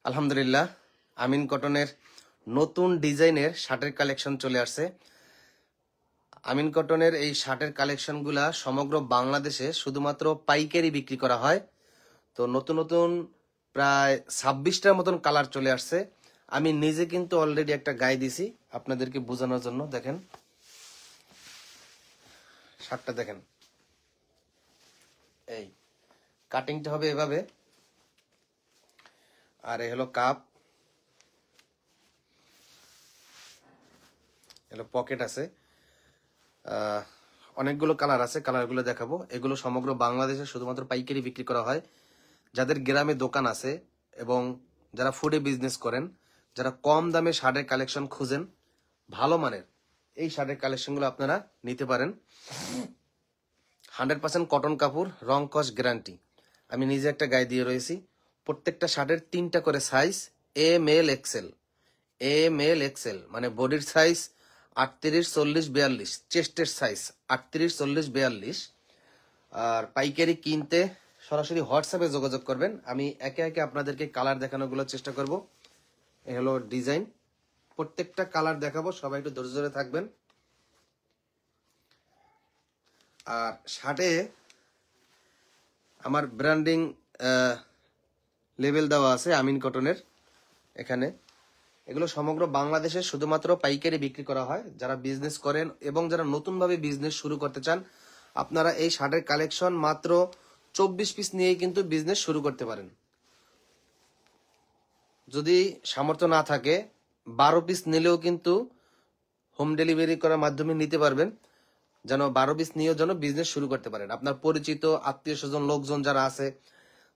আলহামদুলিল্লাহ, আমিন কটনের নতুন ডিজাইনের শার্টের কালেকশন চলে আসছে। আমিন কটনের এই শার্টের কালেকশনগুলা সমগ্র বাংলাদেশে শুধুমাত্র পাইকারি বিক্রি করা হয়। তো নতুন নতুন প্রায় 26টার মতন কালার চলে আসছে। আমি নিজে কিন্তু অলরেডি একটা গায়ে দিছি আপনাদেরকে বোঝানোর জন্য। দেখেন শার্টটা, দেখেন এই কাটিংটা হবে এভাবে, আর এ হলো কাপ, এলো পকেট আছে, অনেকগুলো কালার আছে, কালারগুলো দেখাবো। এগুলো সমগ্র বাংলাদেশে শুধুমাত্র পাইকারি বিক্রি করা হয়। যাদের গ্রামে দোকান আছে এবং যারা ফুডে বিজনেস করেন, যারা কম দামে শার্টের কালেকশন খুঁজেন ভালো মানের, এই শার্টের কালেকশনগুলো আপনারা নিতে পারেন। 100% কটন কাপড়, রং কস গ্যারান্টি। আমি নিজে একটা গায়ে দিয়ে রয়েছি। প্রত্যেকটা শার্টের 3টা করে size, M L XL. M L XL মানে বডির সাইজ 38, 40, 42, চেস্টের সাইজ 38, 40, 42। আর পাইকারি কিনতে সরাসরি হোয়াটসঅ্যাপে যোগাযোগ করবেন। আমি একে একে আপনাদেরকে কালার দেখানোগুলোর চেষ্টা করব। এ হলো ডিজাইন, প্রত্যেকটা কালার দেখাবো, সবাই একটু ধৈর্য ধরে থাকবেন। আর শার্টে আমার ব্র্যান্ডিং লেবেল দেওয়া আছে আমিন কটনের। এখানে এগুলো সমগ্র বাংলাদেশে শুধুমাত্র পাইকারি বিক্রি করা হয়। যারা বিজনেস করেন এবং যারা নতুনভাবে বিজনেস শুরু করতে চান, আপনারা এই শার্টের কালেকশন মাত্র 24 পিস নিয়েই কিন্তু বিজনেস শুরু করতে পারেন। যদি সামর্থ্য না থাকে 12 পিস নিলেও কিন্তু হোম ডেলিভারি করার মাধ্যমে নিতে পারবেন, যেন 12 পিস নিয়েও যেন বিজনেস শুরু করতে পারেন। আপনার পরিচিত আত্মীয় স্বজন লোকজন যারা আছে,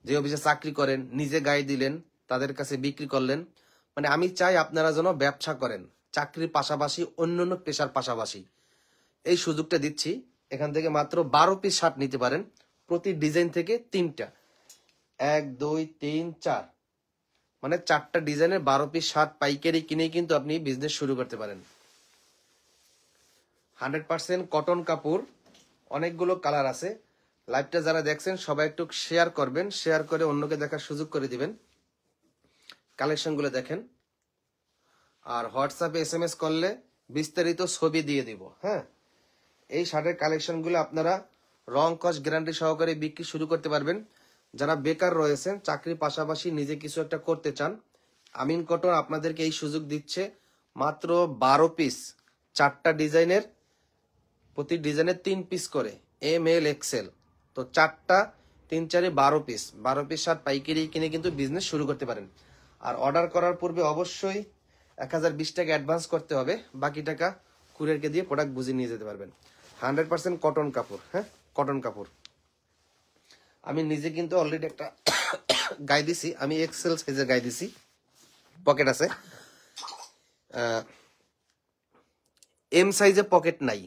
যে অফিসে চাকরি করেন, নিজে গায়ে দিলেন, তাদের কাছে বিক্রি করলেন। মানে আমি চাই আপনারা যেন ব্যবসা করেন, চাকরির পাশাপাশি অন্যান্য পেশার পাশাপাশি। এই সুযোগটা দিচ্ছি। এখান থেকে মাত্র 12 পিস শার্ট নিতে পারেন, প্রতি ডিজাইন থেকে 3টা, 1, 2, 3, 4, মানে 4টা ডিজাইনের 12 পিস শার্ট পাইকারি কিনেই কিন্তু আপনি বিজনেস শুরু করতে পারেন। 100% কটন কাপড়, অনেকগুলো কালার আছে। লাইভটা যারা দেখছেন সবাই একটু শেয়ার করবেন, শেয়ার করে অন্যকে দেখার সুযোগ করে দিবেন। কালেকশনগুলো দেখেন। আর হোয়াটসঅ্যাপে SMS করলে বিস্তারিত ছবি দিয়ে দিব। হ্যাঁ, এই শার্টের কালেকশনগুলো আপনারা রং কস গ্যারান্টি সহকারে বিক্রি শুরু করতে পারবেন। যারা বেকার রয়েছেন, চাকরির পাশাপাশি নিজে কিছু একটা করতে চান, আমিন কটন আপনাদেরকে এই সুযোগ দিচ্ছে। মাত্র 12 পিস, 4টা ডিজাইনের, প্রতি ডিজাইনের 3 পিস করে, এম এল এক্সেল। তো 4টা 3, 4, 12 পিস, 12 পিস শার্ট পাইকারি কিনে কিন্তু বিজনেস শুরু করতে পারেন। আর অর্ডার করার পূর্বে অবশ্যই 1020 টাকা অ্যাডভান্স করতে হবে, বাকি টাকা কুরিয়ারকে দিয়ে প্রোডাক্ট বুঝিয়ে নিয়ে যেতে পারবেন। 100% কটন কাপড়। হ্যাঁ, কটন কাপড়। আমি নিজে কিন্তু অলরেডি একটা গায়ে দিছি, আমি এক্সেল সাইজের গায়ে দিছি, পকেট আছে। এম সাইজে পকেট নাই,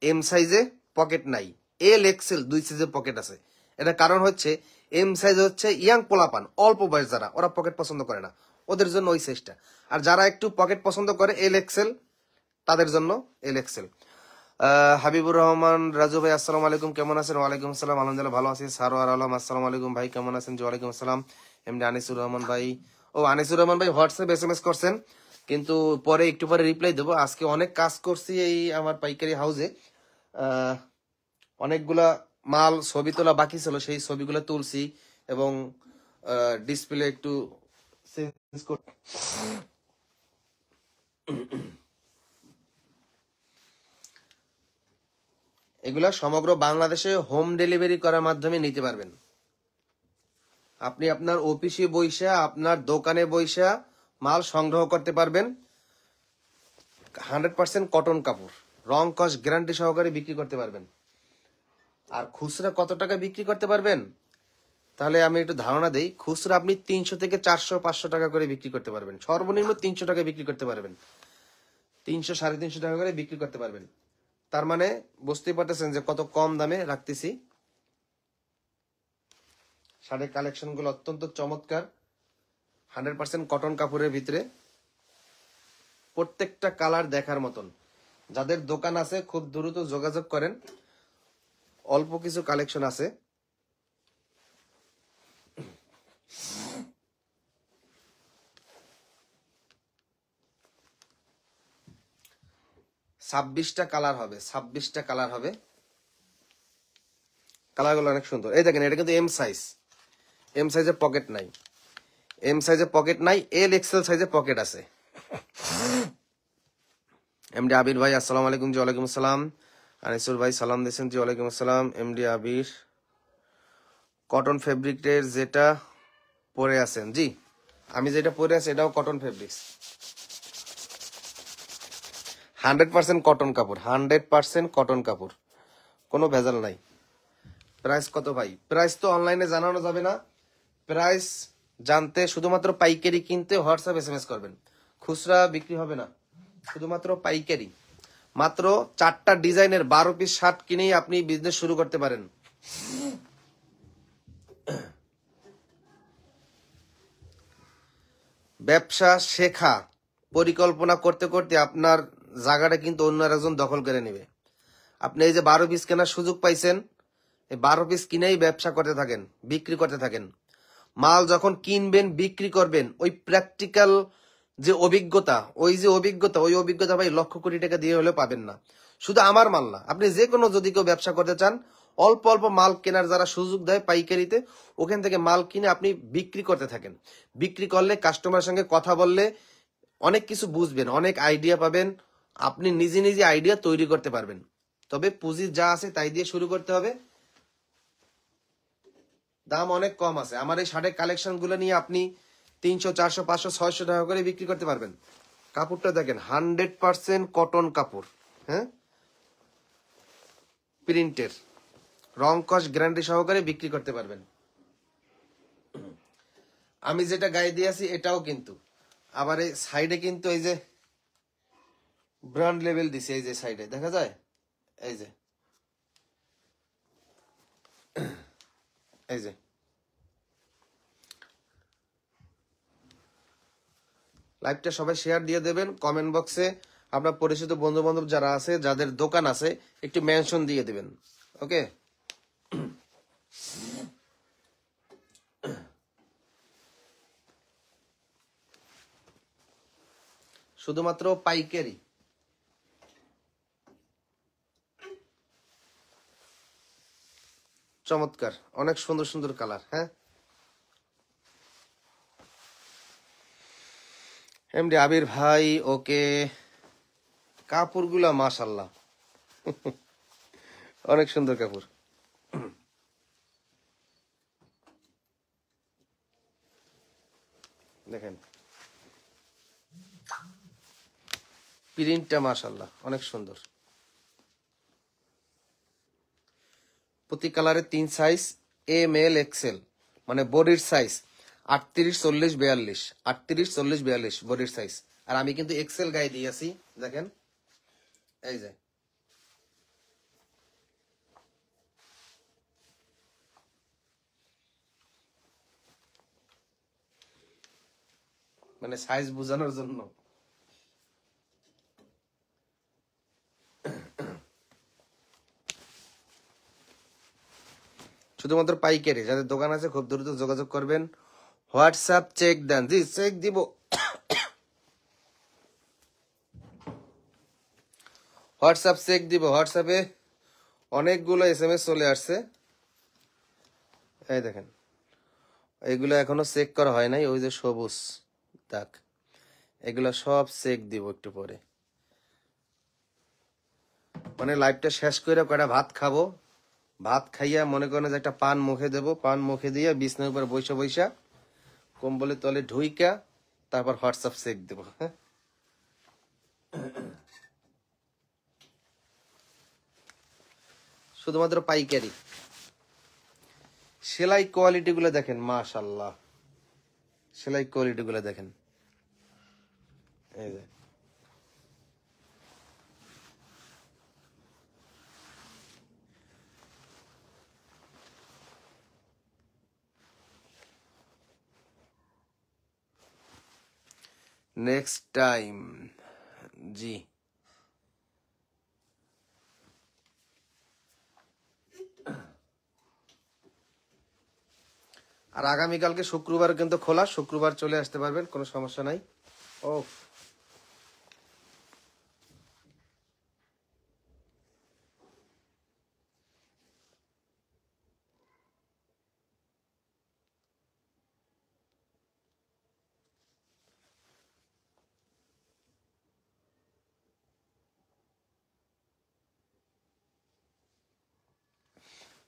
এম সাইজে পকেট নাই, এল এক্সেল 2 সাইজে পকেট আছে। এটা কারণ হচ্ছে এম সাইজ হচ্ছে ইয়াং পোলাপান, অল্প বয়স যারা, ওরা পকেট পছন্দ করে না, ওদের জন্য ওই সাইজটা। আর যারা একটু পকেট পছন্দ করে, এল এক্সেল, তাদের জন্য এল এক্সেল। হাবিবুর রহমান রাজু ভাই, আসসালামু আলাইকুম, কেমন আছেন? ওয়ালাইকুম আসসালাম, আলহামদুলিল্লাহ ভালো আছি। সারোয়ার আলম, আসসালামু আলাইকুম ভাই, কেমন আছেন? জি ওয়ালাইকুম আসসালাম। এমনি আনিসুর রহমান ভাই, ও আনিসুর রহমান ভাই হোয়াটসঅ্যাপ SMS করছেন, কিন্তু পরে একটু পরে রিপ্লাই দেবো। আজকে অনেক কাজ করছি এই আমার পাইকারি হাউসে, অনেকগুলা মাল ছবি তোলা বাকি ছিল, সেই ছবিগুলো তুলছি এবং ডিসপ্লে একটু চেঞ্জ কর। এগুলা সমগ্র বাংলাদেশে হোম ডেলিভারি করার মাধ্যমে নিতে পারবেন। আপনি আপনার অফিসে বইসা, আপনার দোকানে বইসা মাল সংগ্রহ করতে পারবেন। 100% কটন কাপড়, রং কস গ্যারান্টি সহকারে বিক্রি করতে পারবেন। আর খুচরা কত টাকা বিক্রি করতে পারবেন, তাহলে আমি একটু ধারণা দেই। খুচরা আপনি 300 থেকে 400, 500 টাকা করে বিক্রি করতে পারবেন। সর্বনিম্ন 300 টাকা বিক্রি করতে পারবেন, 300, 350 টাকা করে বিক্রি করতে পারবেন। তার মানে বুঝতেই পারতেছেন যে কত কম দামে রাখতেছি। শাড়ির কালেকশন গুলো অত্যন্ত চমৎকার, 100% কটন কাপড়ের ভিতরে, প্রত্যেকটা কালার দেখার মতন। যাদের দোকান আছে খুব দ্রুত যোগাযোগ করেন, অল্প কিছু কালেকশন আছে। 26টা কালার হবে, 26টা কালার হবে। কালারগুলো অনেক সুন্দর। এই দেখেন এটা কিন্তু এম সাইজ, এম সাইজের পকেট নাই, এম সাইজের পকেট নাই, এল এক্সেল সাইজের পকেট আছে। এমডি আবির ভাই আসসালামু আলাইকুম। জি ওয়ালাইকুম আসসালাম। আনিসুর ভাই সালাম দিয়েছেন। জি ওয়ালাইকুম আসসালাম। এমডি আবির কটন ফেব্রিকের যেটা পরে আছেন, জি আমি যেটা পরে আছি এটাও কটন ফেব্রিক্স, 100% কটন কাপড়, 100% কটন কাপড়, কোনো ভেজাল নাই। প্রাইস কত ভাই? প্রাইস তো অনলাইনে জানানো যাবে না। প্রাইস জানতে শুধুমাত্র পাইকারি কিনতে হোয়াটসঅ্যাপ এসএমএস করবেন, খুচরা বিক্রি হবে না, শুধুমাত্র পাইকারি। মাত্র 4টা ডিজাইনের 12 পিস শার্ট কিনেই আপনি বিজনেস শুরু করতে পারেন। ব্যবসা শেখা পরিকল্পনা করতে করতে আপনার জায়গাটা কিন্তু অন্য একজন দখল করে নেবে। আপনি এই যে 12 পিস কেনার সুযোগ পাইছেন, এই 12 পিস কিনেই ব্যবসা করতে থাকেন, বিক্রি করতে থাকেন। মাল যখন কিনবেন বিক্রি করবেন, ওই প্র্যাকটিক্যাল যে অভিজ্ঞতা, ওই অভিজ্ঞতা ভাই লক্ষ কোটি টাকা দিয়ে হলেও পাবেন না। শুধু আমার মাল না, আপনি যে কোনো যদি কেউ ব্যবসা করতে চান, অল্প অল্প মাল কেনার যারা সুযোগ দেয় পাইকারিতে, ওখান থেকে মাল কিনে আপনি বিক্রি করতে থাকেন। বিক্রি করলে কাস্টমারের সঙ্গে কথা বললে অনেক কিছু বুঝবেন, অনেক আইডিয়া পাবেন, আপনি নিজে নিজে আইডিয়া তৈরি করতে পারবেন। তবে পুঁজি যা আছে তাই দিয়ে শুরু করতে হবে। দাম অনেক কম আছে। আমার এই শার্টের কালেকশন গুলো নিয়ে আপনি 300, 400, 500, 600 টাকা করে বিক্রি করতে পারবেন। কাপড়টা দেখেন 100% কটন কাপড়, হ্যাঁ, প্রিন্টের, রং কস গ্যারান্টি সহকারে বিক্রি করতে পারবেন। আমি যেটা গায়ে দিয়ে আছি এটাও কিন্তু আবার এই সাইডে কিন্তু এই যে ব্র্যান্ড লেভেল দিছে, এই যে সাইডে দেখা যায়, এই যে এই যে লাইভটা সবাই শেয়ার দিয়ে দেবেন। কমেন্ট বক্সে আপনার পরিচিত বন্ধু বান্ধব যারা আছে, যাদের দোকান আছে, একটু মেনশন দিয়ে দিবেন। ওকে, শুধুমাত্র পাইকারি। চমৎকার, অনেক সুন্দর সুন্দর কালার। হ্যাঁ, এমডি আবির ভাই ওকে। কাপড়গুলা মাশাল্লাহ অনেক সুন্দর কাপড়। দেখেন প্রিন্টটা মাশাল্লাহ অনেক সুন্দর। প্রতি কালারে 3 সাইজ, এম এল এক্সেল, মানে বডির সাইজ 38, 40, 42, 38, 40, 42 বডির সাইজ। আর আমি কিন্তু এক্সেল গায়ে দিয়েছি, দেখেন এই যে মানে সাইজ বোঝানোর জন্য। শুধুমাত্র পাইকারি, যাদের দোকান আছে খুব দ্রুত যোগাযোগ করবেন। হোয়াটসঅ্যাপ চেক দেন, জি চেক দিব। হোয়াটসঅ্যাপ চেক দিব। হোয়াটসঅ্যাপে অনেকগুলো এসএমএস চলে আসছে, এই দেখেন এইগুলো এখনো চেক করা হয় নাই, ওই যে সবুজ দাগ, এগুলো সব চেক দিব একটু পরে। মানে লাইভটা শেষ করে কয়টা ভাত খাবো, ভাত খাইয়া মনে করেন যে একটা পান মুখে দেবো, পান মুখে দিয়ে বিছনার উপর বৈশা বৈশা কম্বলের তলে ঢুইকা তারপর হোয়াটসঅ্যাপ চেক দেবো। হ্যাঁ, শুধুমাত্র পাইকারি। সেলাই কোয়ালিটি গুলো দেখেন মাশাল্লাহ, সেলাই কোয়ালিটি গুলো দেখেন, এই যে নেক্সট টাইম। জি আর আগামীকালকে শুক্রবার কিন্তু খোলা, শুক্রবার চলে আসতে পারবেন, কোনো সমস্যা নাই। ও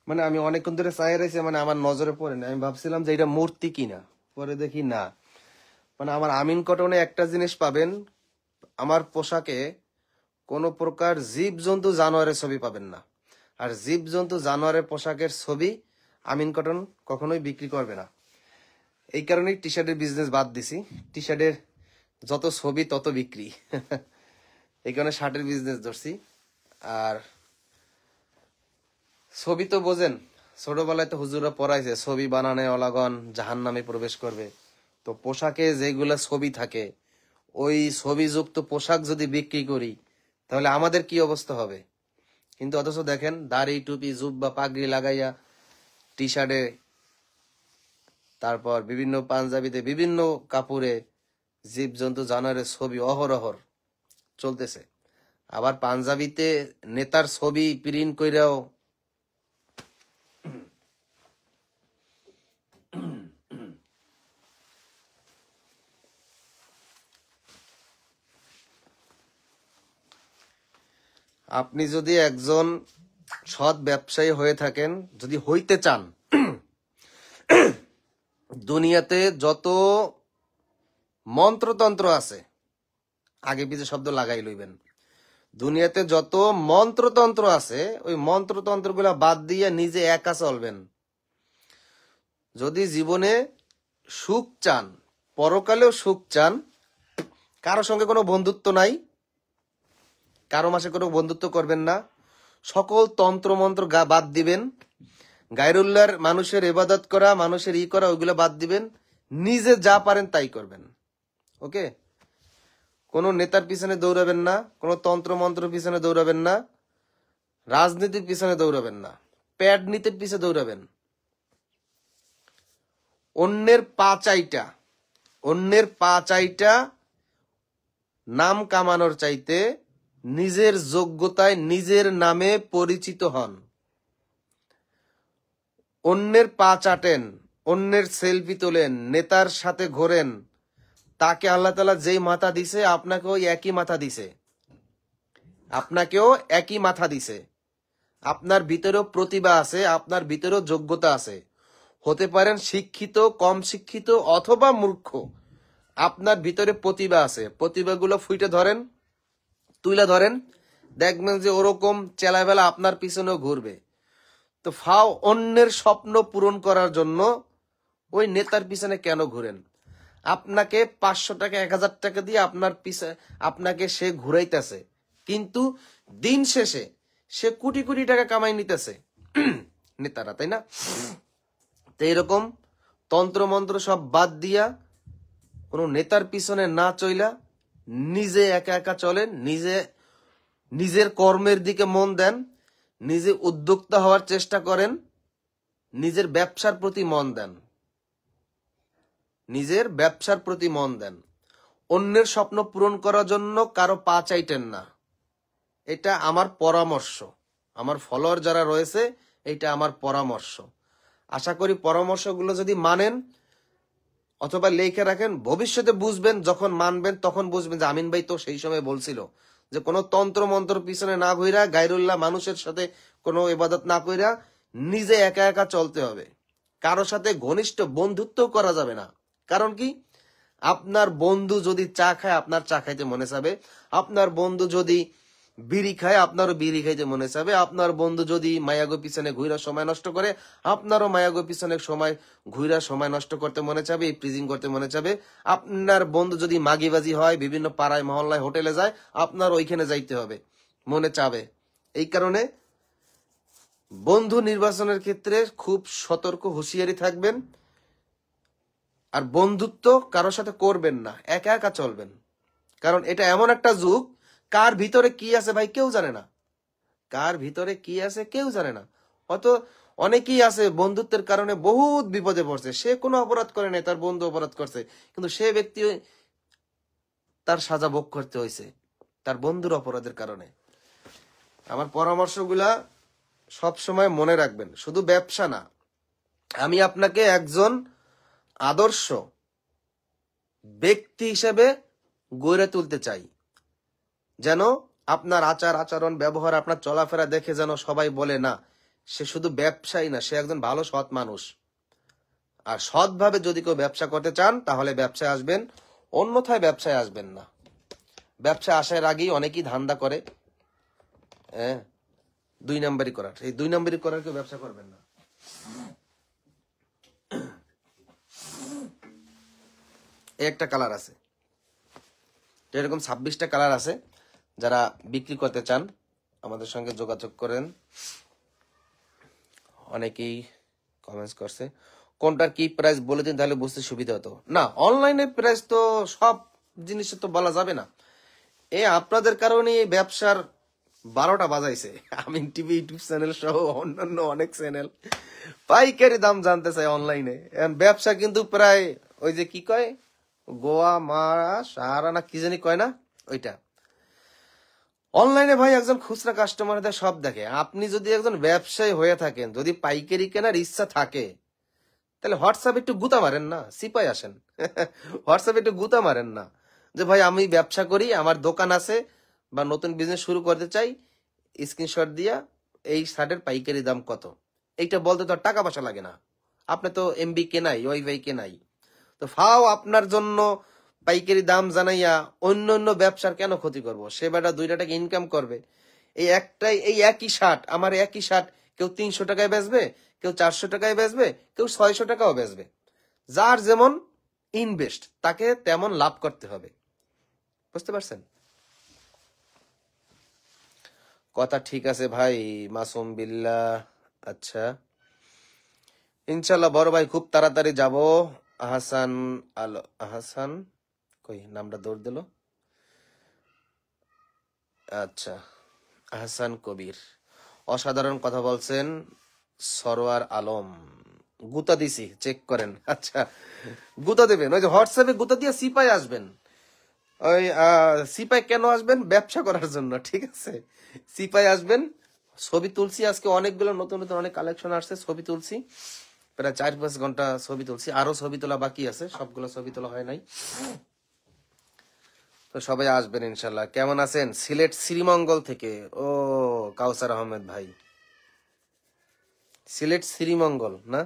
মানে আমি অনেকক্ষণ ধরে চাই রয়েছে, মানে আমার নজরে পড়ে না। আমি ভাবছিলাম যে এটা মূর্তি কিনা, পরে দেখি না। মানে আমার আমিন কটনে একটা জিনিস পাবেন, আমার পোশাকে কোনো প্রকার জীবজন্তু জানোয়ারের ছবি পাবেন না। আর জীবজন্তু জানোয়ারের পোশাকের ছবি আমিন কটন কখনোই বিক্রি করবে না। এই কারণেই টি শার্টের বিজনেস বাদ দিছি। টি শার্টের যত ছবি তত বিক্রি। এই কারণে শার্টের বিজনেস ধরছি। আর ছবি তো বোঝেন, ছোটবেলায় তো হুজুরা পড়াইছে ছবি বানানে অলাগন জাহান নামে প্রবেশ করবে। তো পোশাকে যেগুলা ছবি থাকে, ওই ছবিযুক্ত পোশাক যদি বিক্রি করি তাহলে আমাদের কি অবস্থা হবে। কিন্তু অথচ দেখেন দাড়ি টুপি জুব্বা পাগড়ি লাগাইয়া টি শার্টে, তারপর বিভিন্ন পাঞ্জাবিতে বিভিন্ন কাপড়ে জীবজন্তু জানোয়ারের ছবি অহরহর চলতেছে। আবার পাঞ্জাবিতে নেতার ছবি প্রিন্ট কইরাও আপনি যদি একজন সৎ ব্যবসায়ী হয়ে থাকেন, যদি হইতে চান, দুনিয়াতে যত মন্ত্রতন্ত্র আছে, আগে পিছে শব্দ লাগাই লইবেন, দুনিয়াতে যত মন্ত্রতন্ত্র আছে ওই মন্ত্রতন্ত্রগুলা বাদ দিয়ে নিজে একা চলবেন। যদি জীবনে সুখ চান, পরকালেও সুখ চান, কারো সঙ্গে কোনো বন্ধুত্ব নাই, কারো মাসে কোনো বন্ধুত্ব করবেন না, সকল তন্ত্র মন্ত্র বাদ দিবেন, গায়রুল্লাহর মানুষের ইবাদত করা, মানুষের করা, ওইগুলো বাদ দিবেন, নিজে যা পারেন তাই করবেন। ওকে? কোনো নেতার পিছনে দৌড়াবেন না, কোনো তন্ত্র মন্ত্র পিছনে দৌড়াবেন না, রাজনীতির পিছনে দৌড়াবেন না, প্যাড নীতির পিছনে দৌড়াবেন। অন্যের পা চাইটা নাম কামানোর চাইতে নিজের যোগ্যতায় নিজের নামে পরিচিত হন। অন্যের পা চাটেন, অন্যের সেলফি তোলেন, নেতার সাথে ঘোরেন, তাকে আল্লাহ তাআলা যেই মাথা দিছে আপনাকেও একই মাথা দিছে, আপনাকেও একই মাথা দিছে। আপনার ভিতরেও প্রতিভা আছে, আপনার ভিতরেও যোগ্যতা আছে। হতে পারেন শিক্ষিত, কম শিক্ষিত অথবা মূর্খ, আপনার ভিতরে প্রতিভা আছে। প্রতিভাগুলো ফুইটে ধরেন, তুইলা ধরেন, দেখবেন যে ওরকম চেলাবেলা আপনার পিছনেও ঘুরবে। তো ফাও অন্যের স্বপ্ন পূরণ করার জন্য ওই নেতার পিছনে কেন ঘুরেন? আপনাকে 500 টাকা 1000 টাকা দিয়ে আপনাকে সে ঘুরাইতেছে, কিন্তু দিন শেষে সে কোটি কোটি টাকা কামাই নিতেছে নেতারা, তাই না? তো এরকম তন্ত্র মন্ত্র সব বাদ দিয়া কোন নেতার পিছনে না চইলা নিজে একা একা চলেন, নিজের কর্মের দিকে মন দেন, নিজে উদ্যোক্তা হওয়ার চেষ্টা করেন, নিজের ব্যবসার প্রতি মন দেন, নিজের ব্যবসার প্রতি মন দেন। অন্যের স্বপ্ন পূরণ করার জন্য কারো পা চাইতেন না। এটা আমার পরামর্শ, আমার ফলোয়ার যারা রয়েছে, এটা আমার পরামর্শ। আশা করি পরামর্শগুলো যদি মানেন অথবা লেখে রাখেন, ভবিষ্যতে বুঝবেন, যখন মানবেন তখন বুঝবেন যে আমিন ভাই তো সেই সময় বলছিল যে কোনো তন্ত্র মন্ত্র পিছনে না ঘুরা, গায়রুল্লাহ মানুষের সাথে কোনো ইবাদত না কইরা নিজে একা একা চলতে হবে। কারো সাথে ঘনিষ্ঠ বন্ধুত্ব করা যাবে না। কারণ কি? আপনার বন্ধু যদি চা খায় আপনার চা খাইতে মনে চাবে, আপনার বন্ধু যদি বিড়ি খায় আপনারও বিড়ি খাইতে মনে চাবে, আপনার বন্ধু যদি মায়াগো পিছনে ঘুরা সময় নষ্ট করে আপনারও মায়াগো পিছনে ঘুরা সময় নষ্ট করতে মনে চাবে, প্রিজিং করতে মনে চাবে। আপনার বন্ধু যদি মাগিবাজি হয়, বিভিন্ন পাড়ায় মহল্লায় হোটেলে যায়, আপনার ওইখানে যাইতে হবে মনে চাবে। এই কারণে বন্ধু নির্বাচনের ক্ষেত্রে খুব সতর্ক, হুঁশিয়ারি থাকবেন। আর বন্ধুত্ব কারোর সাথে করবেন না, একা একা চলবেন। কারণ এটা এমন একটা যুগ, কার ভিতরে কি আছে ভাই কেউ জানে না, কার ভিতরে কি আছে কেউ জানে না। হয়তো অনেকেই আছে বন্ধুত্বের কারণে বহুত বিপদে পড়ছে, সে কোনো অপরাধ করে নাই, তার বন্ধু অপরাধ করছে, কিন্তু সে ব্যক্তি তার সাজা ভোগ করতে হয়েছে তার বন্ধুর অপরাধের কারণে। আমার পরামর্শগুলা সব সময় মনে রাখবেন, শুধু ব্যবসা না, আমি আপনাকে একজন আদর্শ ব্যক্তি হিসেবে গড়ে তুলতে চাই, যেন আপনার আচার আচরণ ব্যবহার, আপনার চলাফেরা দেখে যেন সবাই বলে না সে শুধু ব্যবসায়ী না, সে একজন ভালো সৎ মানুষ। আর সৎভাবে যদি কেউ ব্যবসা করতে চান তাহলে ব্যবসায় আসবেন, অন্যথায় ব্যবসায় আসবেন না। ব্যবসায় আসার আগেই অনেকেই ধান্দা করে, হ্যাঁ, 2 নাম্বারই করার। এই 2 নাম্বারই করার কেউ ব্যবসা করবেন না। এই একটা কালার আছে, এরকম 26টা কালার আছে। যারা বিক্রি করতে চান আমাদের সঙ্গে যোগাযোগ করেন। অনেকেই কমেন্টস করছে কোনটার কি প্রাইস বলে দিন তাহলে বুঝতে সুবিধা হতো। না, অনলাইনে প্রাইস তো সব জিনিসের তো বলা যাবে না। আপনাদের কারণে ব্যবসার 12টা বাজাইছে। আমি টিভি, ইউটিউব চ্যানেল সহ অন্যান্য অনেক চ্যানেল পাইকারি দাম জানতে চাই অনলাইনে। ব্যবসা কিন্তু প্রায় ওই যে কি কয়, গোয়া মারা সাহারা না কি জানি কয় না, ওইটা। অনলাইনে ভাই একজন খুচরা কাস্টমারদের সব দেখে। আপনি যদি একজন ব্যবসায়ী হয়ে থাকেন, যদি পাইকারি কেনার ইচ্ছা থাকে, তাহলে হোয়াটসঅ্যাপে একটু গুতা মারেন না, সিপাই আসেন। হোয়াটসঅ্যাপে একটু গুতা মারেন না যে ভাই আমি ব্যবসা করি, আমার দোকান আছে বা নতুন বিজনেস শুরু করতে চাই, স্ক্রিনশট দিয়া এই শার্টের পাইকারি দাম কত, এইটা বলতে তো আর টাকা পয়সা লাগে না। আপনি তো এমবি কেনাই, ওয়াইফাই কেনাই, তো ফাও আপনার জন্য পাইকারি দাম জানাইয়া অন্য অন্য ব্যবসার কেন ক্ষতি করব? সে বেটা 2 টাকা ইনকাম করবে। এই একই শার্ট, আমার একই শার্ট কেউ 300 টাকায় বেচবে, কেউ 400 টাকায় বেচবে, কেউ 600 টাকাও বেচবে। যার যেমন ইনভেস্ট তাকে তেমন লাভ করতে হবে। বুঝতে পারছেন? কথা ঠিক আছে ভাই মাসুম বিল্লাহ। আচ্ছা, ইনশাল্লাহ বড় ভাই খুব তাড়াতাড়ি যাব। আহসান আলো, আহসান কই নামটা দৌড় দিল। আচ্ছা, আহসান কবির অসাধারণ কথা বলছেন। সরোয়ার আলম গুতা দিছি, চেক করেন। আচ্ছা, গুতা দেবেন, ওই যে হোয়াটসঅ্যাপে গুতা দিয়ে সিপাই আসবেন। ওই সিপাই কেন আসবেন? ব্যবসা করার জন্য, ঠিক আছে? সিপাই আসবেন। ছবি তুলছি আজকে অনেকগুলো, নতুন নতুন অনেক কালেকশন আসছে, ছবি তুলছি প্রায় 4-5 ঘন্টা ছবি তুলছি, আরো ছবি তোলা বাকি আছে, সবগুলো ছবি তোলা হয় নাই। তো সবাই আসবেন ইনশাল্লাহ। কেমন আছেন? সিলেট শ্রীমঙ্গল থেকে, ও কাউসার আহমেদ ভাই, সিলেট শ্রীমঙ্গল না?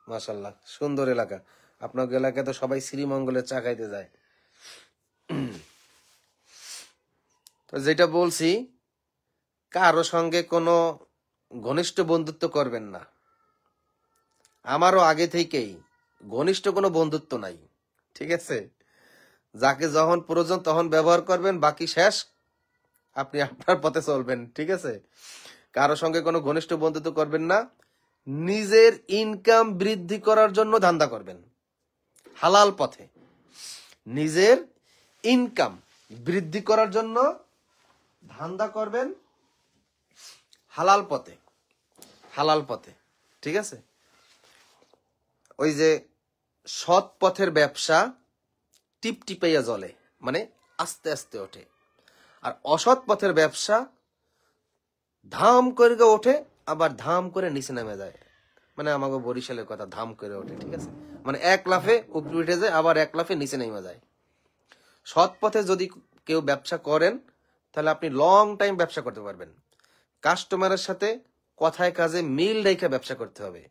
মাশাল্লাহ, সুন্দর এলাকা। আপনার এলাকায় তো সবাই শ্রীমঙ্গলের চা খাইতে যায়। তো যেটা বলছি, কারো সঙ্গে কোনো ঘনিষ্ঠ বন্ধুত্ব করবেন না। আমারও আগে থেকেই ঘনিষ্ঠ কোনো বন্ধুত্ব নাই, ঠিক আছে? যাকে যখন প্রয়োজন তখন ব্যবহার করবেন, বাকি শেষ, আপনি আপনার পথে চলবেন, ঠিক আছে? কারো সঙ্গে কোনো ঘনিষ্ঠ বন্ধুত্ব করবেন না। নিজের ইনকাম বৃদ্ধি করার জন্য ধান্দা করবেন হালাল পথে। নিজের ইনকাম বৃদ্ধি করার জন্য ধান্দা করবেন হালাল পথে, হালাল পথে, ঠিক আছে? ওই যে সৎ পথের ব্যবসা টিপটিপাইয়া জ্বলে, মানে আস্তে আস্তে ওঠে। আর অসৎ পথের ব্যবসা ধাম করে ওঠে, আবার ধাম করে নিচে নেমে যায়। মানে আমাকে বরিশালের কথা, ধাম করে ওঠে, ঠিক আছে? মানে 1 লাফে উপরে উঠে যায়, আবার 1 লাফে নিচে নেমে যায়। সৎ পথে যদি কেউ ব্যবসা করেন তাহলে আপনি লং টাইম ব্যবসা করতে পারবেন। কাস্টমারের সাথে কথায় কাজে মিল রেখে ব্যবসা করতে হবে।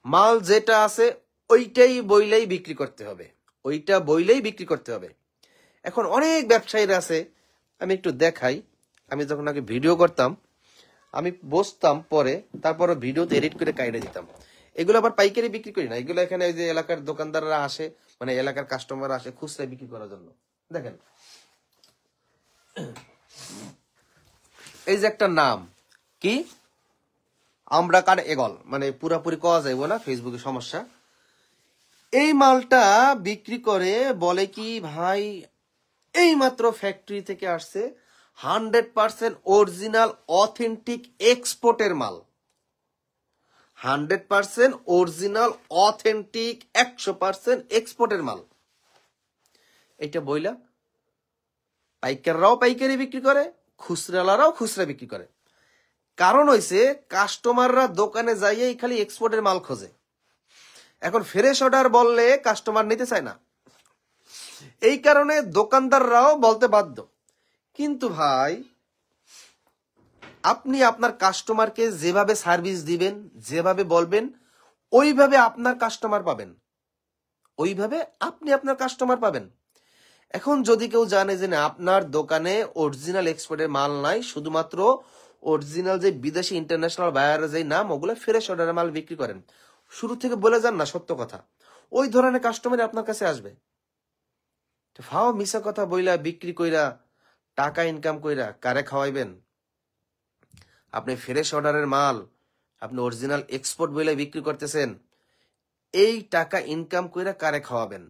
মাল যেটা আছে ওইটাই বইলেই বিক্রি করতে হবে, ওইটা বইলেই বিক্রি করতে হবে। এখন অনেক ব্যবসায়ীরা আছে, আমি একটু দেখাই। আমি যখন আগে ভিডিও করতাম, আমি বসতাম, পরে তারপরে ভিডিওতে এডিট করে কাইডে দিতাম। এগুলো আবার পাইকারি বিক্রি করি না, এগুলো এখানে ওই যে এলাকার দোকানদাররা আসে, মানে এলাকার কাস্টমার আসে খুচরা বিক্রি করার জন্য। দেখেন, এই যে একটা নাম কি, আমরা কার এগল, মানে পুরাপুরি কওয়া যাইব না, ফেসবুকে সমস্যা। এই মালটা বিক্রি করে বলে কি ভাই এই মাত্র ফ্যাক্টরি থেকে আসছে, 100% অরিজিনাল অথেন্টিক এক্সপোর্টের মাল, 100% অরিজিনাল অথেন্টিক 100% এক্সপোর্টের মাল। এটা বইলা পাইকাররাও পাইকারি বিক্রি করে, খুচরালারাও খুচরা বিক্রি করে। কারণ হইছে কাস্টমাররা দোকানে যাইয়েই খালি এক্সপোর্টের মাল খোঁজে। এখন ফ্রেশ অর্ডার বললে কাস্টমার নিতে চায় না, এই কারণে দোকানদাররাও বলতে বাধ্য। কিন্তু ভাই আপনি আপনার কাস্টমারকে যেভাবে সার্ভিস দিবেন, যেভাবে বলবেন, ওইভাবে আপনার কাস্টমার পাবেন, ওইভাবে আপনি আপনার কাস্টমার পাবেন। এখন যদি কেউ জানে যে না আপনার দোকানে অরিজিনাল এক্সপোর্টের মাল নাই, শুধুমাত্র অরিজিনাল যে বিদেশি ইন্টারন্যাশনাল বায়ার যে নাম ওগুলো ফ্রেশ অর্ডারের মাল বিক্রি করেন, শুরু থেকে বলে যান না সত্য কথা, ওই ধরনের কাস্টমার আপনার কাছে আসবে। ফাও মিশা কথা বইলা বিক্রি কইরা টাকা ইনকাম কইরা কারে খাওয়াইবেন? আপনি ফ্রেশ অর্ডারের মাল আপনি অরিজিনাল এক্সপোর্ট বইলে বিক্রি করতেছেন, এই টাকা ইনকাম কইরা কারে খাওয়াবেন?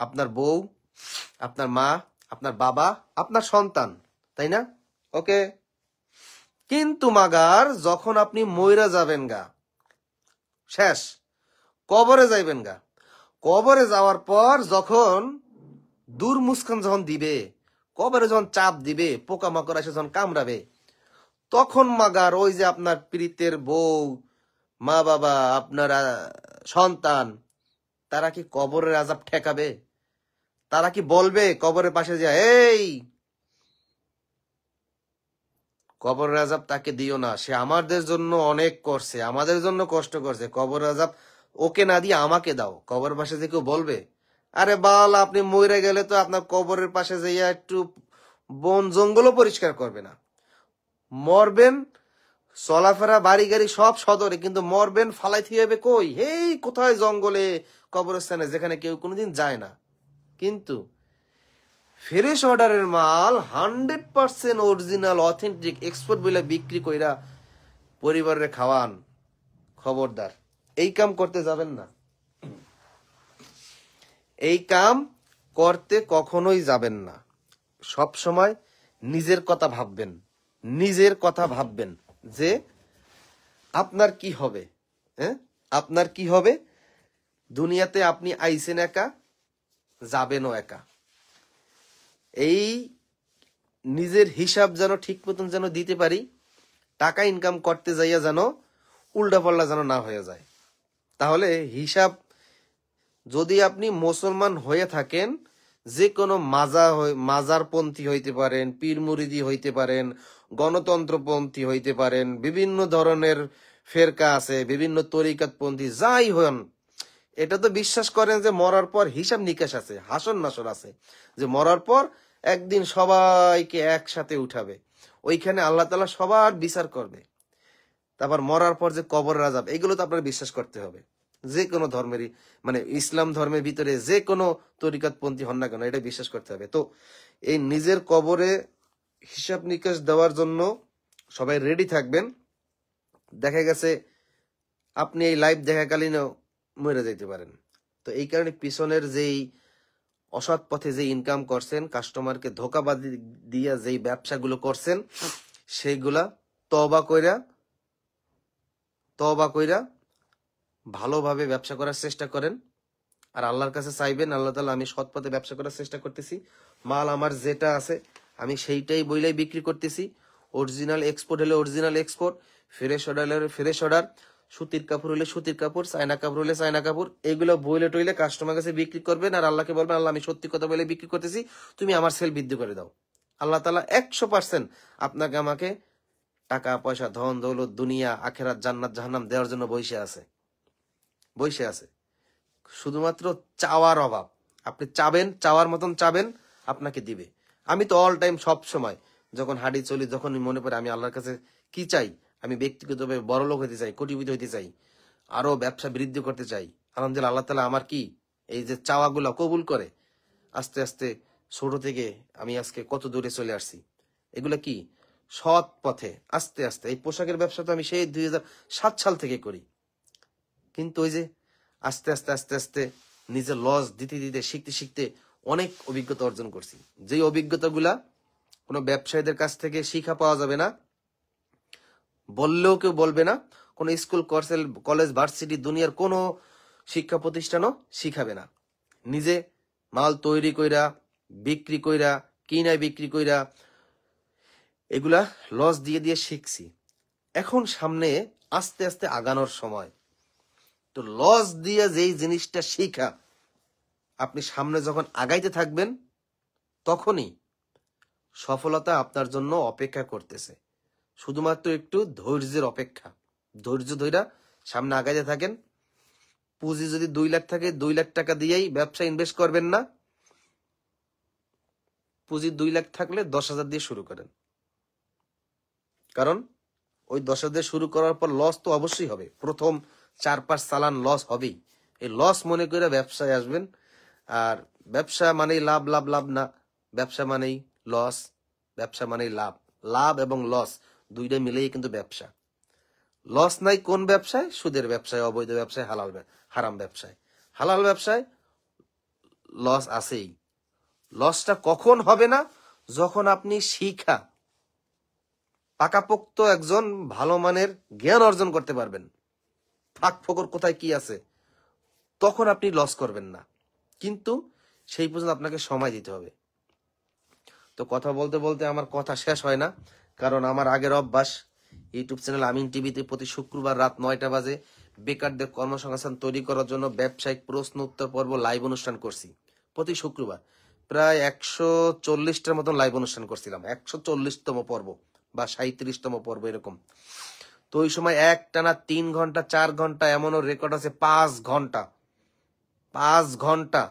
আপনার বউ, আপনার মা, আপনার বাবা, আপনার সন্তান, তাই না? ওকে। কিন্তু মাগার যখন আপনি মইরা যাবেন গা, শেষ, কবরে যাইবেন গা, কবরে যাওয়ার পর যখন দূর মুস্কান যখন দিবে, কবরে যখন চাপ দিবে, পোকামাকড় এসে যখন কামড়াবে, তখন মাগার ওই যে আপনার প্রীতের বউ, মা বাবা, আপনার সন্তান, তারা কি কবরের আযাব ঠেকাবে? তারা কি বলবে কবরের পাশে যে এই কবরের আযাব তাকে দিও না, সে আমাদের জন্য অনেক করছে, আমাদের জন্য কষ্ট করছে, কবরের আযাব ওকে না দিয়ে আমাকে দাও? কবরের পাশে যে কেউ বলবে? আরে বাল, আপনি মরে গেলে তো আপনার কবরের পাশে যাইয়া একটু বন জঙ্গলও পরিষ্কার করবে না। মরবেন চলাফেরা বাড়ি গাড়ি সব সদরে, কিন্তু মরবেন ফালাই থিয়ে যাবে কই? হেই কোথায় জঙ্গলে, কবরস্থানে, যেখানে কেউ কোনোদিন যায় না। কিন্তু ফ্রেশ অর্ডারের মাল 100% অরিজিনাল অথেন্টিক এক্সপোর্ট বলে বিক্রি কইরা পরিবারের খাওয়ান, খবরদার এই কাম করতে যাবেন না, এই কাম করতে কখনোই যাবেন না। সব সময় নিজের কথা ভাববেন, নিজের কথা ভাববেন যে আপনার কি হবে, হ্যাঁ, আপনার কি হবে। দুনিয়াতে আপনি আইছেন একা, যাবেনও একা। এই নিজের হিসাব যেন ঠিক মতন যেন দিতে পারি, টাকা ইনকাম করতে যাইয়া যেন উল্টাপাল্টা যেন না হয়ে যায়। তাহলে হিসাব, যদি আপনি মুসলমান হয়ে থাকেন, যে কোনো মাজারপন্থী হইতে পারেন, পীর মুরিদি হইতে পারেন, গণতন্ত্রপন্থী হইতে পারেন, বিভিন্ন ধরনের ফেরকা আছে, বিভিন্ন তরিকাতপন্থী যাই হন, এটা তো বিশ্বাস করেন যে মরার পর হিসাব নিকাশ আছে, হাসন নাসর আছে, যে মরার পর একদিন সবাইকে একসাথে উঠাবে, ওইখানে আল্লাহ তাআলা সবার বিচার করবে। তারপর মরার পর যে কবরের আযাব, এগুলো তো আপনার বিশ্বাস করতে হবে। যে কোনো ধর্মেরই, মানে ইসলাম ধর্মের ভিতরে যে কোনো তরিকাতপন্থী হন না কেন, এটা বিশ্বাস করতে হবে। তো এই নিজের কবরে হিসাব নিকাশ দেওয়ার জন্য সবাই রেডি থাকবেন। দেখা গেছে আপনি এই লাইভ দেখাকালীনও মরে যেতে পারেন। তো এই কারণে পিছনের যেই অসৎ পথে যে ইনকাম করছেন, কাস্টমারকে ধোকাবাজি দিয়া যেই ব্যবসাগুলো করছেন, সেইগুলা তওবা কইরা ভালোভাবে ব্যবসা করার চেষ্টা করেন। আর আল্লাহর কাছে চাইবেন, আল্লাহ তাআলা আমি সৎ পথে ব্যবসা করার চেষ্টা করতেছি, মাল আমার যেটা আছে আমি সেইটাই বইলাই বিক্রি করতেছি। অরিজিনাল এক্সপোর্ট হলে অরিজিনাল এক্সপোর্ট, ফ্রেশ অর্ডার হলে ফ্রেশ অর্ডার, সুতির কাপড় হলে সুতির কাপড়, চায়না কাপড় হলে চায়না কাপড়, এগুলো বইলে টইলে কাস্টমার কাছে বিক্রি করবেন। আর আল্লাহকে বলবেন, আল্লাহ আমি সত্যি কথা বলে বিক্রি করতেছি, তুমি আমার সেল বৃদ্ধি করে দাও। আল্লাহ তাআলা 100% আপনাকে আমাকে টাকা পয়সা, ধন দৌলত, দুনিয়া আখেরাত, জান্নাত জাহান্নাম দেওয়ার জন্য বসে আছে। শুধুমাত্র চাওয়ার অভাব। আপনি চাবেন, চাওয়ার মতন চাবেন, আপনাকে দিবে। আমি তো অল টাইম সব সময় যখন হাঁটি চলি, যখন মনে পড়ে আমি আল্লাহর কাছে কি চাই, আমি ব্যক্তিগতভাবে বড়লোক হতে চাই, কোটিপতি হতে চাই, আরো ব্যবসা বৃদ্ধি করতে চাই। আলহামদুলিল্লাহ, আল্লাহ তাআলা আমার কি এই যে চাওয়াগুলো কবুল করে আস্তে আস্তে ছোট থেকে আমি আজকে কত দূরে চলে আসছি। এগুলা কি সৎ পথে আস্তে আস্তে। এই পোশাকের ব্যবসা তো আমি সেই 2007 সাল থেকে করি, কিন্তু ওই যে আস্তে আস্তে নিজের লস দিতে শিখতে অনেক অভিজ্ঞতা অর্জন করছি। যে অভিজ্ঞতাগুলা কোনো ব্যবসায়ীদের কাছ থেকে শিক্ষা পাওয়া যাবে না, বললেও কেউ বলবে না, কোনো স্কুল, কলেজ, ভার্সিটি, দুনিয়ার কোনো শিক্ষা প্রতিষ্ঠানও শিখাবে না। নিজে মাল তৈরি কইরা, বিক্রি কইরা, কিনা বিক্রি কইরা, এগুলা লস দিয়ে শিখছি। এখন সামনে আস্তে আস্তে আগানোর সময়। তো লস দিয়ে যেই জিনিসটা শিখা, আপনি সামনে যখন আগাইতে থাকবেন, তখনই সফলতা আপনার জন্য অপেক্ষা করতেছে। শুধুমাত্র একটু ধৈর্যের অপেক্ষা। ধৈর্য ধইরা সামনে আগাইতে থাকেন। পুঁজি যদি 2 লাখ থাকে 2 লাখ টাকা দিয়েই ব্যবসা ইনভেস্ট করবেন না। পুঁজি 2 লাখ থাকলে 10,000 দিয়ে শুরু করেন। কারণ ওই 10,000 দিয়ে শুরু করার পর লস তো অবশ্যই হবে। প্রথম 4-5 চালান লস হবেই। এই লস মনে করে ব্যবসায় আসবেন। আর ব্যবসা মানেই লাভ, লাভ লাভ না। ব্যবসা মানেই লস, ব্যবসা মানেই লাভ। লাভ এবং লস দুইটা মিলেই কিন্তু ব্যবসা। লস নাই কোন ব্যবসায়? সুদের ব্যবসায়, অবৈধ ব্যবসায়, হারাম ব্যবসায়। হালাল ব্যবসায় লস আছেই। লসটা কখন হবে না? যখন আপনি শিখা পাকাপোক্ত একজন ভালো মানের জ্ঞান অর্জন করতে পারবেন, ফাঁক ফোকর কোথায় কি আছে, তখন আপনি লস করবেন না। কিন্তু সেই পর্যন্ত আপনাকে সময় দিতে হবে। তো কথা বলতে বলতে আমার কথা শেষ হয় না, কারণ আমার আগের অভ্যাস ইউটিউব চ্যানেল আমিন টিভিতে প্রতি শুক্রবার রাত 9টা বাজে বেকারদের কর্মসংস্থান তৈরি করার জন্য ব্যবসায়িক প্রশ্ন উত্তর পর্ব লাইভ অনুষ্ঠান করছি। প্রতি শুক্রবার প্রায় 140টার মতন লাইভ অনুষ্ঠান করছিলাম। 140তম পর্ব বা 37তম পর্ব এরকম। তো ওই সময় একটানা 3 ঘন্টা 4 ঘন্টা, এমনও রেকর্ড আছে 5 ঘন্টা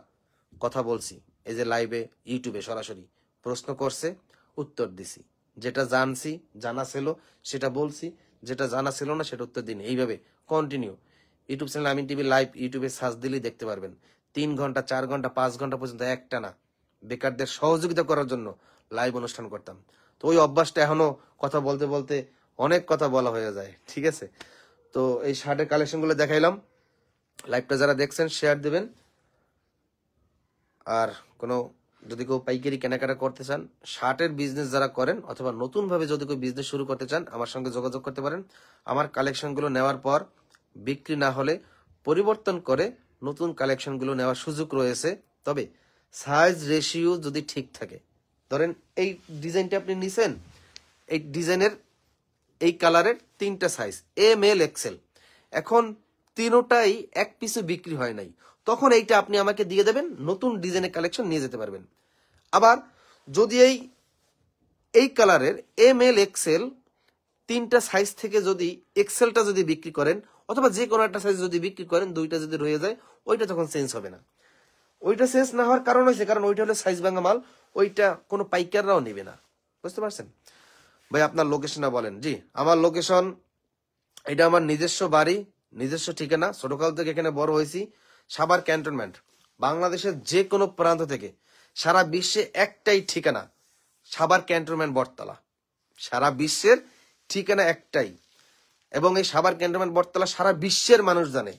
কথা বলছি। এই যে লাইভে ইউটিউবে সরাসরি প্রশ্ন করছে, উত্তর দিছি। যেটা জানছি, জানা ছিল সেটা বলছি, যেটা জানা ছিল না সেটা উত্তর দিন। এইভাবে কন্টিনিউ ইউটিউব চ্যানেল আমিন টিভি লাইভ ইউটিউবে সার্চ দিলেই দেখতে পারবেন। 3 ঘন্টা 4 ঘন্টা 5 ঘন্টা পর্যন্ত একটানা বেকারদের সহযোগিতা করার জন্য লাইভ অনুষ্ঠান করতাম। তো ওই অভ্যাসটা এখনো কথা বলতে বলতে অনেক কথা বলা হয়ে যায়। ঠিক আছে, তো এই শার্টের কালেকশন গুলো দেখাইলাম। লাইভটা যারা দেখছেন শেয়ার দেবেন। আর কোনো যদি কেউ পাইকারি কেনাকাটা করতে চান, শার্টের বিজনেস যারা করেন অথবা নতুন ভাবে যদি কেউ বিজনেস শুরু করতে চান, আমার সঙ্গে যোগাযোগ করতে পারেন। আমার কালেকশনগুলো নেওয়ার পর বিক্রি না হলে পরিবর্তন করে নতুন কালেকশনগুলো নেওয়ার সুযোগ রয়েছে। তবে সাইজ রেশিও যদি ঠিক থাকে, ধরেন এই ডিজাইনটা আপনি নিছেন, এই ডিজাইনের এই কালারের 3টা সাইজ এম এল এক্সেল, এখন তিনোটাই এক পিসে বিক্রি হয় নাই, তখন এইটা আপনি আমাকে দিয়ে দেবেন, নতুন ডিজাইনের কালেকশন নিয়ে যেতে পারবেন। আবার যদি এই কালারের এম এল এক্সেল 3টা সাইজ থেকে যদি এক্সেলটা যদি বিক্রি করেন অথবা যে কোনো একটা সাইজ যদি বিক্রি করেন, 2টা যদি রয়ে যায়, ওইটা তখন চেঞ্জ হবে না। ওইটা চেঞ্জ না হওয়ার কারণ হয়েছে কারণ ওইটা হলো সাইজ ভাঙা মাল, ওইটা কোনো পাইকাররাও নেবে না। বুঝতে পারছেন ভাই? আপনার লোকেশনটা বলেন। জি, আমার লোকেশন, এটা আমার নিজস্ব বাড়ি, নিজস্ব ঠিকানা। ছোটকাল থেকে এখানে বড় হয়েছি। সাভার ক্যান্টনমেন্ট। বাংলাদেশের যে কোনো প্রান্ত থেকে সারা বিশ্বে একটাই ঠিকানা, সাভার ক্যান্টনমেন্ট বটতলা। সারা বিশ্বের ঠিকানা একটাই। এবং এই সাভার ক্যান্টনমেন্ট বটতলা সারা বিশ্বের মানুষ জানে।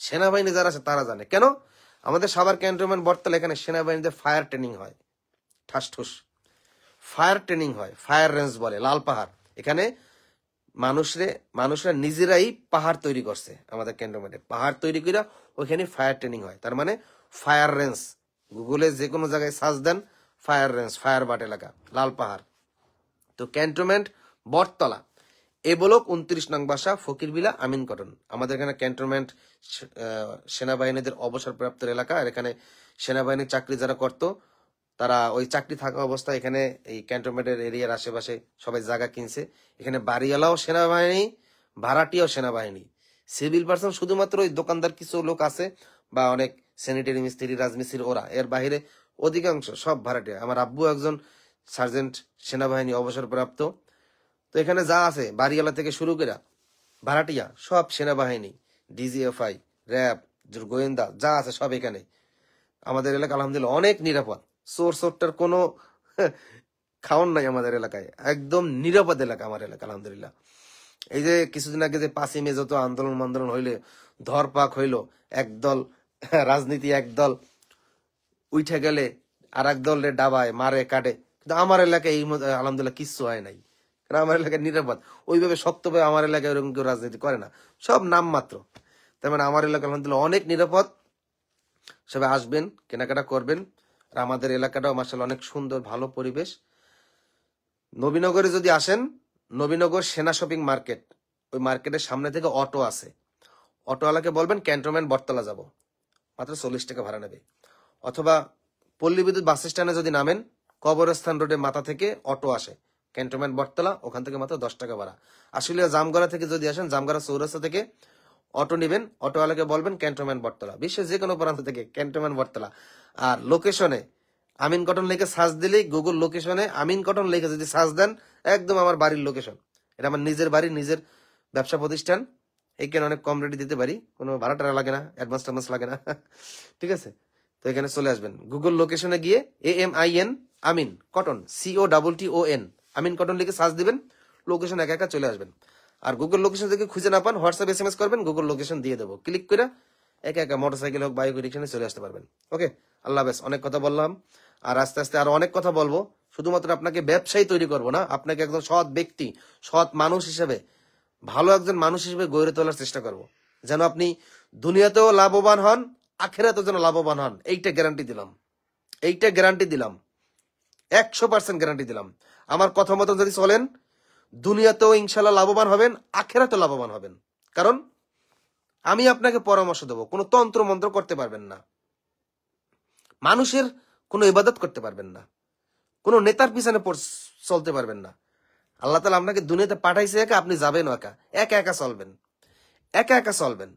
সেনাবাহিনী যারা আছে তারা জানে। কেন? আমাদের সাভার ক্যান্টনমেন্ট বটতলা, এখানে সেনাবাহিনীদের ফায়ার ট্রেনিং হয়। ঠাসঠুস ফায়ার ট্রেনিং হয়। ফায়ার রেঞ্জ বলে, লাল পাহাড়। এখানে মানুষরা নিজেরাই পাহাড় তৈরি করছে। আমাদের ক্যান্টনমেন্টে পাহাড় তৈরি করে ওইখানে ফায়ার ট্রেনিং হয়। তার মানে ফায়ার রেঞ্জ, গুগলে যে কোনো জায়গায় সার্চ দেন ফায়ার রেঞ্জ, ফায়ার বাট এলাকা, লাল পাহাড়। তো ক্যান্টনমেন্ট বটতলা, এ ব্লক 29 নং বাসা, ফকিরবিলা, আমিন কটন। আমাদের এখানে ক্যান্টনমেন্ট সেনাবাহিনীদের অবসরপ্রাপ্ত এলাকা। আর এখানে সেনাবাহিনীর চাকরি যারা করতো তারা ওই চাকরি থাকা অবস্থায় এখানে এই ক্যান্টনমেন্টের এরিয়ার আশেপাশে সবাই জায়গা কিনছে। এখানে বাড়িওয়ালাও সেনাবাহিনী, ভাড়াটিয়াও সেনাবাহিনী। সিভিল পার্সন শুধুমাত্র ওই দোকানদার কিছু লোক আছে বা অনেক স্যানিটারি মিস্ত্রি, রাজমিস্ত্রি, ওরা। এর বাইরে অধিকাংশ সব ভাড়াটিয়া। আমার আব্বু একজন সার্জেন্ট, সেনাবাহিনী অবসরপ্রাপ্ত। তো এখানে যা আছে বাড়িওয়ালা থেকে শুরু করে ভাড়াটিয়া সব সেনাবাহিনী, ডিজিএফআই, র্যাব, গোয়েন্দা যা আছে সব এখানে। আমাদের এলাকা আলহামদুলিল্লাহ অনেক নিরাপদ। চোরটার কোনো খাওয়ান নাই আমাদের এলাকায়। একদম নিরাপদ এলাকা আমার এলাকা আলহামদুলিল্লাহ। এই যে কিছুদিন আগে যে 5ই মে যত আন্দোলন হইলে, ধরপাক হইলো, একদল রাজনীতি একদল উঠে গেলে আর এক দল ডাবায় মারে কাটে, কিন্তু আমার এলাকায় এই আলহামদুলিল্লাহ কিচ্ছু হয় নাই। কারণ আমার এলাকায় নিরাপদ। ওইভাবে শক্তভাবে আমার এলাকায় ওরকম কেউ রাজনীতি করে না, সব নাম মাত্র। তার মানে আমার এলাকা আলহামদুলিল্লাহ অনেক নিরাপদ। সবাই আসবেন, কেনাকাটা করবেন। আর আমাদের এলাকাটাও মাশাআল্লাহ অনেক সুন্দর, ভালো পরিবেশ। নবীনগরে যদি আসেন, নবীনগর সেনা শপিং মার্কেট, ওই মার্কেটের সামনে থেকে অটো আছে। অটোওয়ালাকে বলবেন ক্যান্টনমেন্ট বটতলা যাব, মাত্র 40 টাকা ভাড়া নেবে। অথবা পল্লী বিদ্যুৎ বাস স্ট্যান্ডে যদি নামেন, কবরস্থান রোডের মাথা থেকে অটো আসে, ক্যান্টনমেন্ট বটতলা, ওখান থেকে মাত্র 10 টাকা ভাড়া। আসলে জামগড়া থেকে যদি আসেন, জামগড়া চৌরাস্তা থেকে অটো নেবেন, অটোওয়ালাকে বলবেন ক্যান্টনমেন্ট বটতলা, বিশ্বের যে কোনো প্রান্ত থেকে ক্যান্টনমেন্ট বটতলা। আর লোকেশনে আমিন কটন লিখে সার্চ দিলেই, গুগল লোকেশনে আমিন কটন লিখে যদি সার্চ দেন, একদম আমার বাড়ির লোকেশন। এটা আমার নিজের বাড়ি, নিজের ব্যবসা প্রতিষ্ঠান। এখানে অনেক কম রেটে দিতে পারি, কোনো ভাড়া টাড়া লাগে না, অ্যাডভান্স ট্যাডভান্স লাগে না। ঠিক আছে, তো এখানে চলে আসবেন, গুগল লোকেশনে গিয়ে AMIN আমিন কটন COTTON আমিন কটন লিখে সার্চ দিবেন, লোকেশন একা একা চলে আসবেন। আর গুগল লোকেশন থেকে খুঁজে না পান, হোয়াটসঅ্যাপ SMS করবেন, গুগল লোকেশন দিয়ে দেবো, ক্লিক করে একা একা মোটরসাইকেল হোক, বাইক হোক, রিক্সায় চলে আসতে পারবেন। ওকে, আল্লাহ হাফেজ। অনেক কথা বললাম, আর আস্তে আস্তে আরো অনেক কথা বলবো। শুধুমাত্র আপনাকে ব্যবসায়ী তৈরি করবো না, আপনাকে একজন সৎ ব্যক্তি, সৎ মানুষ হিসেবে, ভালো একজন মানুষ হিসেবে গড়ে তোলার চেষ্টা করব, যেন আপনি দুনিয়াতেও লাভবান হন, আখেরাতেও যেন লাভবান হন। এইটা গ্যারান্টি দিলাম, এইটা গ্যারান্টি দিলাম, 100% গ্যারান্টি দিলাম। আমার কথা মতো যদি চলেন, দুনিয়াতেও ইনশাল্লাহ লাভবান হবেন, আখেরাতেও লাভবান হবেন। কারণ আমি আপনাকে পরামর্শ দেবো, কোনো তন্ত্র মন্ত্র করতে পারবেন না, মানুষের কোনো ইবাদত করতে পারবেন না, কোনো নেতার পিছনে চলতে পারবেন না। আল্লাহ তাআলা আপনাকে দুনিয়াতে পাঠাইছে একা, আপনি যাবেন একা, একা একা চলবেন, একা একা চলবেন,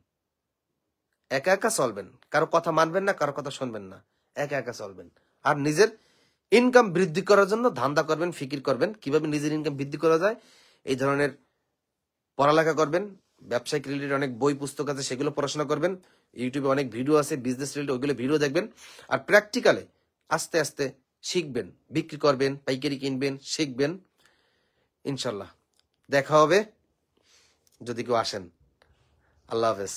একা একা চলবেন। কারো কথা মানবেন না, কারো কথা শুনবেন না, একা একা চলবেন। আর নিজের ইনকাম বৃদ্ধি করার জন্য ধান্দা করবেন, ফিকির করবেন কিভাবে নিজের ইনকাম বৃদ্ধি করা যায়, এই ধরনের পড়ালেখা করবেন। ব্যবসায়িক রিলেটেড অনেক বই পুস্তক আছে, সেগুলো পড়াশোনা করবেন। ইউটিউবে অনেক ভিডিও আছে বিজনেস রিলেটেড, ওইগুলো ভিডিও দেখবেন। আর প্র্যাকটিক্যালে আস্তে আস্তে শিখবেন, বিক্রি করবেন, পাইকারি কিনবেন, শিখবেন। ইনশাল্লাহ দেখা হবে যদি কেউ আসেন। আল্লাহ হাফেজ।